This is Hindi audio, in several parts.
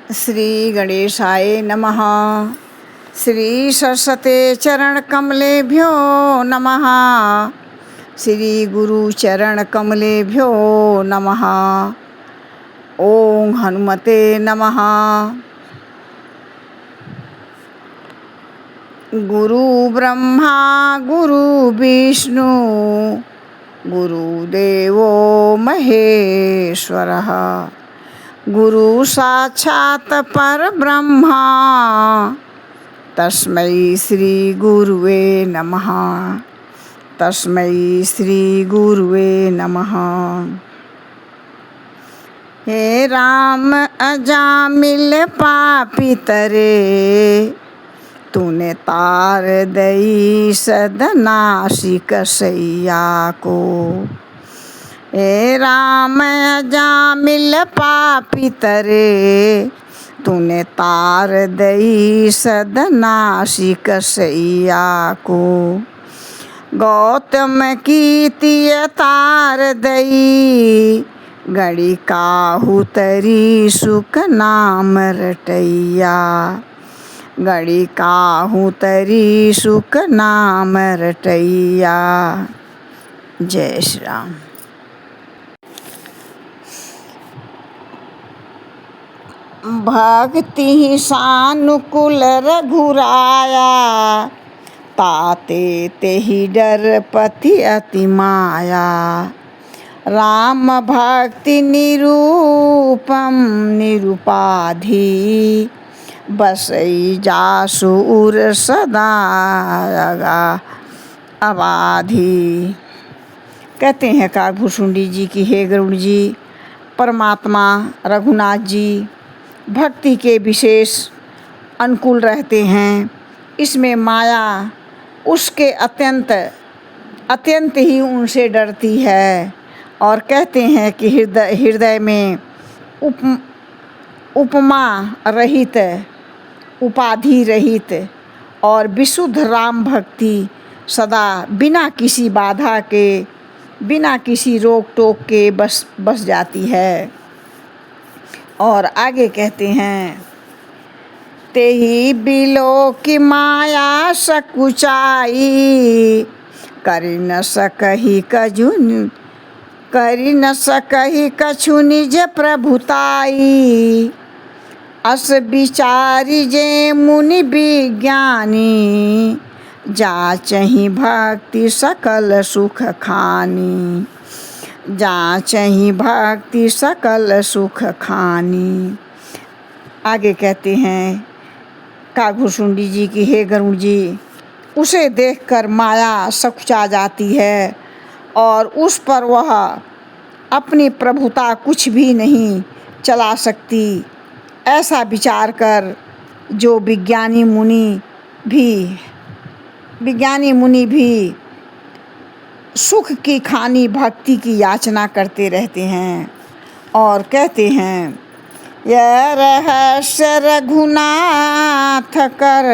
श्री गणेशाय नमः। श्री सरस्वते चरण कमलेभ्यो नमः। श्री गुरु चरण कमलेभ्यो नमः। ओम हनुमते नमः। गुरु ब्रह्मा गुरु विष्णु गुरुदेवो महेश्वरः। गुरु साक्षात् परब्रह्मा तस्मै श्री गुरुवे नमः। तस्मै श्री गुरुवे नमः। हे राम अजामिल पापी तरे तूने तार दई सदनाशिक सैया को। हे राम अजामिल पापी तरे तूने तार दई सदनाशिक सैया को। गौतम की तिय तार दई गणि काहू तरी सुख नाम रटैया। गणि काहू तरी सुख नाम रटैया। जय श्री राम। भक्ति सानुकूल रघुराया ताते तेहि डर पति अति माया। राम भक्ति निरूपम निरुपाधि बसई जासूर सदा अबाधी। कहते हैं काकभूषुंडी जी की हे गरुड़ जी, परमात्मा रघुनाथ जी भक्ति के विशेष अनुकूल रहते हैं। इसमें माया उसके अत्यंत ही उनसे डरती है और कहते हैं कि हृदय में उपमा रहित उपाधि रहित और विशुद्ध राम भक्ति सदा बिना किसी बाधा के बिना किसी रोक टोक के बस जाती है। और आगे कहते हैं तेहि बिलो की माया सकुचाई करि न सकहि कछु निज प्रभुताई। अस विचारी जे मुनि विज्ञानी जाचहि भक्ति सकल सुख खानी। जाचहि भक्ति सकल सुख खानी। आगे कहते हैं काकभूषुंडी जी की हे गरुड़ जी, उसे देखकर माया सकुचा जाती है और उस पर वह अपनी प्रभुता कुछ भी नहीं चला सकती। ऐसा विचार कर जो विज्ञानी मुनि भी सुख की खानी भक्ति की याचना करते रहते हैं। और कहते हैं यह रहस्य रघुनाथ कर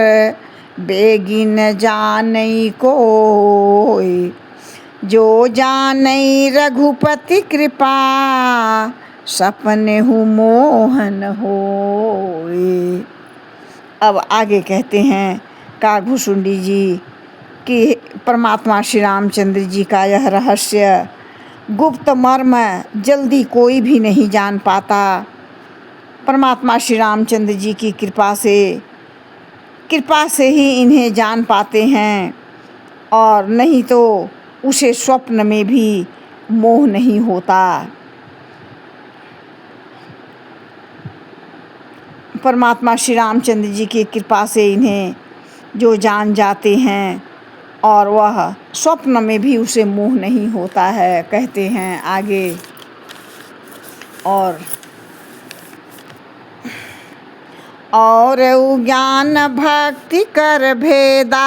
बेगिन जानई कोई। जो जानई रघुपति कृपा सपने हु मोहन होय। अब आगे कहते हैं काकभूषुंडी जी कि परमात्मा श्री रामचंद्र जी का यह रहस्य गुप्त मर्म जल्दी कोई भी नहीं जान पाता। परमात्मा श्री रामचंद्र जी की कृपा से ही इन्हें जान पाते हैं और नहीं तो उसे स्वप्न में भी मोह नहीं होता। परमात्मा श्री रामचंद्र जी की कृपा से इन्हें जो जान जाते हैं और वह स्वप्न में भी उसे मोह नहीं होता है। कहते हैं आगे और ज्ञान भक्ति कर भेदा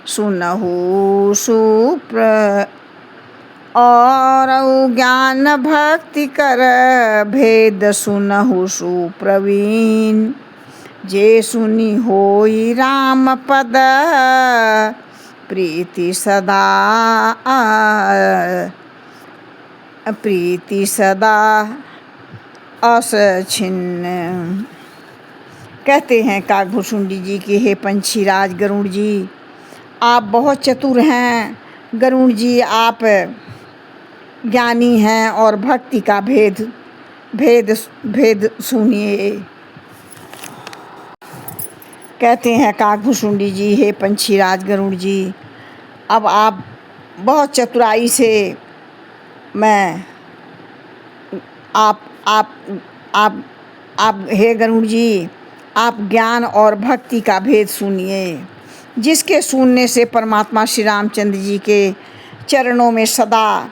सुनहु और ज्ञान भक्ति कर भेद सुनहु सुप्रवीण। जे सुनी होई राम पद प्रीति सदा असछिन्न। कहते हैं काकभुसुंडी जी कि हे पंछीराज गरुड़ जी, आप बहुत चतुर हैं। गरुड़ जी, आप ज्ञानी हैं और भक्ति का भेद भेद भेद सुनिए। कहते हैं काकभुसुंडी जी, हे पंछीराज गरुड़ जी, अब आप बहुत चतुराई से मैं आप हे गरुड़ जी, आप ज्ञान और भक्ति का भेद सुनिए, जिसके सुनने से परमात्मा श्री रामचंद्र जी के चरणों में सदा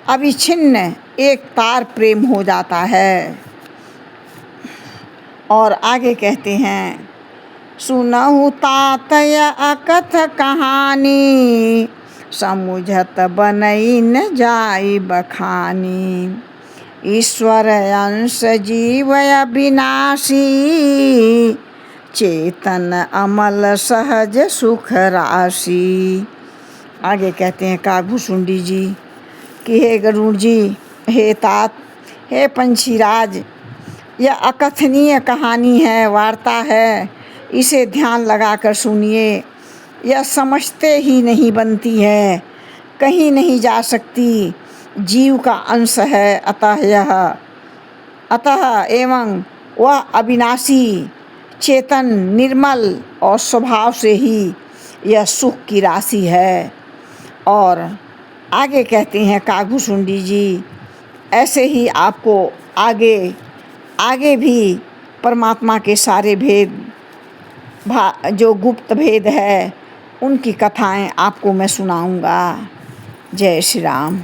अविच्छिन्न एक तार प्रेम हो जाता है। और आगे कहते हैं, सुनहु तातय अकथ कहानी, समुझत बनई न जाई बखानी। ईश्वर अंश जीव अविनाशी, चेतन अमल सहज सुख राशि। आगे कहते हैं काकभुसुंडी जी कि हे गरुड़ जी, हे तात, हे पंछीराज, यह अकथनीय कहानी है, वार्ता है, इसे ध्यान लगाकर सुनिए। यह समझते ही नहीं बनती है, कहीं नहीं जा सकती, जीव का अंश है। अतः एवं वह अविनाशी, चेतन, निर्मल और स्वभाव से ही यह सुख की राशि है। और आगे कहते हैं काकभुसुंडी जी, ऐसे ही आपको आगे भी परमात्मा के सारे भेद, जो गुप्त भेद है, उनकी कथाएं आपको मैं सुनाऊंगा। जय श्री राम।